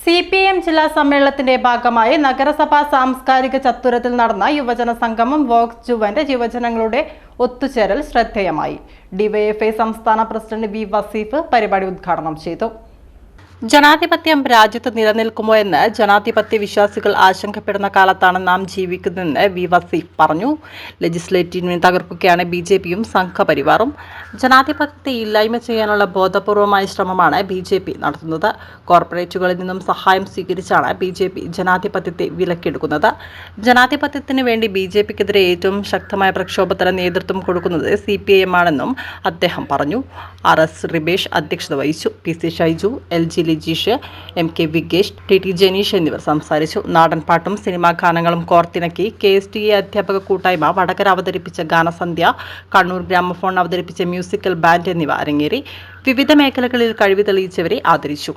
CPM ജില്ലാ സമ്മേളനത്തിന്റെ ഭാഗമായി നഗരസഭാ സാംസ്കാരിക ചത്തുരത്തിൽ നടന്ന യുവജന സംഗമം വോക്സ് ജുവന്റ് യുവജനങ്ങളുടെ ഒത്തുചേരൽ ശ്രദ്ധേയമായി. ഡിവൈഎഫ്ഐ സംസ്ഥാന പ്രസിഡന്റ് വി വസീഫ് പരിപാടി ഉദ്ഘാടനം ചെയ്തു. ജനാധിപത്യം രാജ്യത്ത് നിലനിൽക്കുമോ എന്ന് ജനാധിപത്യ വിശ്വാസികൾ ആശങ്കപ്പെടുന്ന കാലത്താണ് നാം ജീവിക്കുന്നതെന്ന് വി വസീഫ് പറഞ്ഞു. ലെജിസ്ലേറ്റീവിനെ തകർക്കുകയാണ് BJPയും സംഘപരിവാറും. ജനാധിപത്യത്തെ ഇല്ലായ്മ ചെയ്യാനുള്ള ബോധപൂർവമായ ശ്രമമാണ് BJP നടത്തുന്നത്. കോർപ്പറേറ്റുകളിൽ നിന്നും സഹായം സ്വീകരിച്ചാണ് BJP ജനാധിപത്യത്തെ വിലക്കെടുക്കുന്നത്. ജനാധിപത്യത്തിന് വേണ്ടി BJPക്കെതിരെ ഏറ്റവും ശക്തമായ പ്രക്ഷോഭത്തിന് നേതൃത്വം കൊടുക്കുന്നത് CPIM ആണെന്നും അദ്ദേഹം പറഞ്ഞു. RS റിബേഷ് അധ്യക്ഷത വഹിച്ചു. PC Shaiju, LG Lijeesh, MK വിഗേഷ്, TT Janeesh എന്നിവർ സംസാരിച്ചു. നാടൻപാട്ടും സിനിമാ ഗാനങ്ങളും കോർത്തിണക്കി KSTA അധ്യാപക കൂട്ടായ്മ വടകര അവതരിപ്പിച്ച ഗാനസന്ധ്യ, കണ്ണൂർ ഗ്രാമഫോൺ അവതരിപ്പിച്ച മ്യൂസിക്കൽ ബാൻഡ് എന്നിവ അരങ്ങേറി. വിവിധ മേഖലകളിൽ കഴിവ് തെളിയിച്ചവരെ ആദരിച്ചു.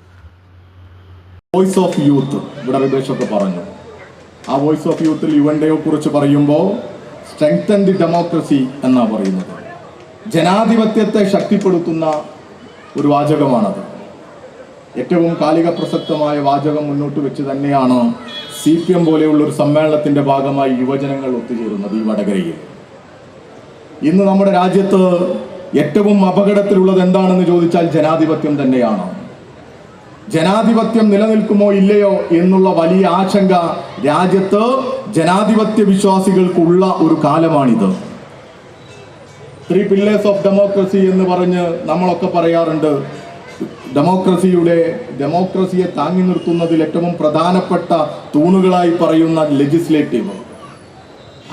വോയിസ് ഓഫ് യൂത്ത് ഇവിടെ റിബേഷൊക്കെ പറഞ്ഞു. ആ വോയിസ് ഓഫ് യൂത്തിൽ യുവൻഡയെ കുറിച്ച് പറയുമ്പോൾ സ്ട്രെങ്തൻ ദി ഡെമോക്രസി എന്നാണ് പറയുന്നത്. ജനാധിപത്യത്തെ ശക്തിപ്പെടുത്തുന്ന ഒരു വാചകമാണത്. ഏറ്റവും കാലിക പ്രസക്തമായ വാചകം മുന്നോട്ട് വെച്ച് തന്നെയാണ് CPM പോലെയുള്ള ഒരു സമ്മേളനത്തിന്റെ ഭാഗമായി യുവജനങ്ങൾ ഒത്തുചേരുന്നത് ഈ വടകരയിൽ. ഇന്ന് നമ്മുടെ രാജ്യത്ത് ഏറ്റവും അപകടത്തിലുള്ളത് എന്താണെന്ന് ചോദിച്ചാൽ ജനാധിപത്യം തന്നെയാണ്. ജനാധിപത്യം നിലനിൽക്കുമോ ഇല്ലയോ എന്നുള്ള വലിയ ആശങ്ക രാജ്യത്ത് ജനാധിപത്യ വിശ്വാസികൾക്കുള്ള ഒരു കാലമാണിത്. 3 pillars ഓഫ് ഡെമോക്രസി എന്ന് പറഞ്ഞ് നമ്മളൊക്കെ പറയാറുണ്ട്. ഡെമോക്രസിയെ താങ്ങി നിർത്തുന്നതിൽ ഏറ്റവും പ്രധാനപ്പെട്ട തൂണുകളായി പറയുന്ന ലെജിസ്ലേറ്റീവ്,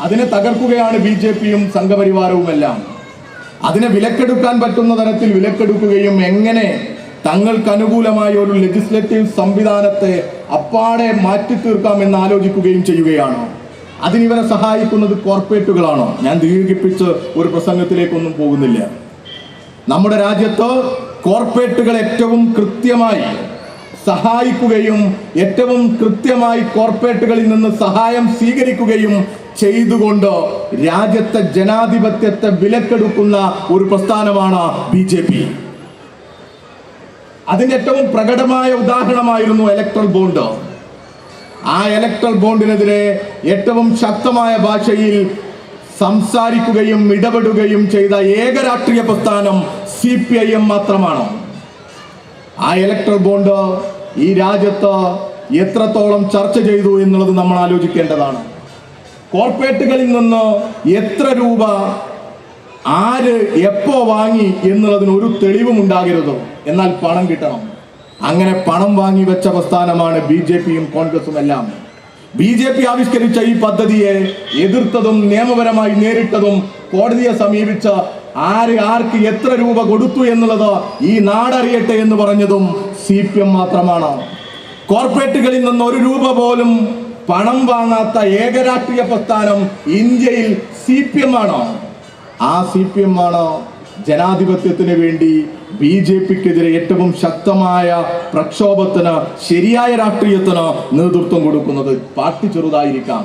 അതിനെ തകർക്കുകയാണ് BJPയും സംഘപരിവാരവുമെല്ലാം. അതിനെ വിലക്കെടുക്കാൻ പറ്റുന്ന തരത്തിൽ വിലക്കെടുക്കുകയും എങ്ങനെ തങ്ങൾക്ക് അനുകൂലമായ ഒരു ലെജിസ്ലേറ്റീവ് സംവിധാനത്തെ അപ്പാടെ മാറ്റി തീർക്കാമെന്ന് ആലോചിക്കുകയും ചെയ്യുകയാണ്. അതിനിവരെ സഹായിക്കുന്നത് കോർപ്പറേറ്റുകളാണോ? ഞാൻ ദീർഘിപ്പിച്ച് ഒരു പ്രസംഗത്തിലേക്കൊന്നും പോകുന്നില്ല. നമ്മുടെ രാജ്യത്ത് കോർപ്പറേറ്റുകൾ ഏറ്റവും കൃത്യമായി സഹായിക്കുകയും ഏറ്റവും കൃത്യമായി കോർപ്പറേറ്റുകളിൽ നിന്ന് സഹായം സ്വീകരിക്കുകയും ചെയ്തുകൊണ്ട് രാജ്യത്തെ ജനാധിപത്യത്തെ വിലക്കെടുക്കുന്ന ഒരു പ്രസ്ഥാനമാണ് BJP. അതിന്റെ ഏറ്റവും പ്രകടമായ ഉദാഹരണമായിരുന്നു ഇലക്ട്രൽ ബോണ്ട്. ആ ഇലക്ട്രൽ ബോണ്ടിനെതിരെ ഏറ്റവും ശക്തമായ ഭാഷയിൽ സംസാരിക്കുകയും ഇടപെടുകയും ചെയ്ത ഏക രാഷ്ട്രീയ പ്രസ്ഥാനം CPIM മാത്രമാണ്. ആ ഇലക്ട്രൽ ബോണ്ട് ഈ രാജ്യത്ത് എത്രത്തോളം ചർച്ച ചെയ്തു എന്നുള്ളത് നമ്മൾ ആലോചിക്കേണ്ടതാണ്. കോർപ്പറേറ്റുകളിൽ നിന്ന് എത്ര രൂപ ആര് എപ്പോ വാങ്ങി എന്നുള്ളതിന് ഒരു തെളിവും ഉണ്ടാകരുത്. എന്നാൽ പണം കിട്ടണം. അങ്ങനെ പണം വാങ്ങി വെച്ച പ്രസ്ഥാനമാണ് BJPയും കോൺഗ്രസും എല്ലാം. BJP ആവിഷ്കരിച്ച ഈ പദ്ധതിയെ എതിർത്തതും നിയമപരമായി നേരിട്ടതും കോടതിയെ സമീപിച്ച ആർക്ക് എത്ര രൂപ കൊടുത്തു എന്നുള്ളത് ഈ നാടറിയട്ടെ എന്ന് പറഞ്ഞതും CPM മാത്രമാണ്. കോർപ്പറേറ്റുകളിൽ നിന്ന് 1 രൂപ പോലും പണം വാങ്ങാത്ത ഏക രാഷ്ട്രീയ പ്രസ്ഥാനം ഇന്ത്യയിൽ CPM ആണ്. ആ CPM ആണ് ജനാധിപത്യത്തിന് വേണ്ടി BJPക്കെതിരെ ഏറ്റവും ശക്തമായ പ്രക്ഷോഭത്തിന്, ശരിയായ രാഷ്ട്രീയത്തിന് നേതൃത്വം കൊടുക്കുന്നത്. പാർട്ടി ചെറുതായിരിക്കാം,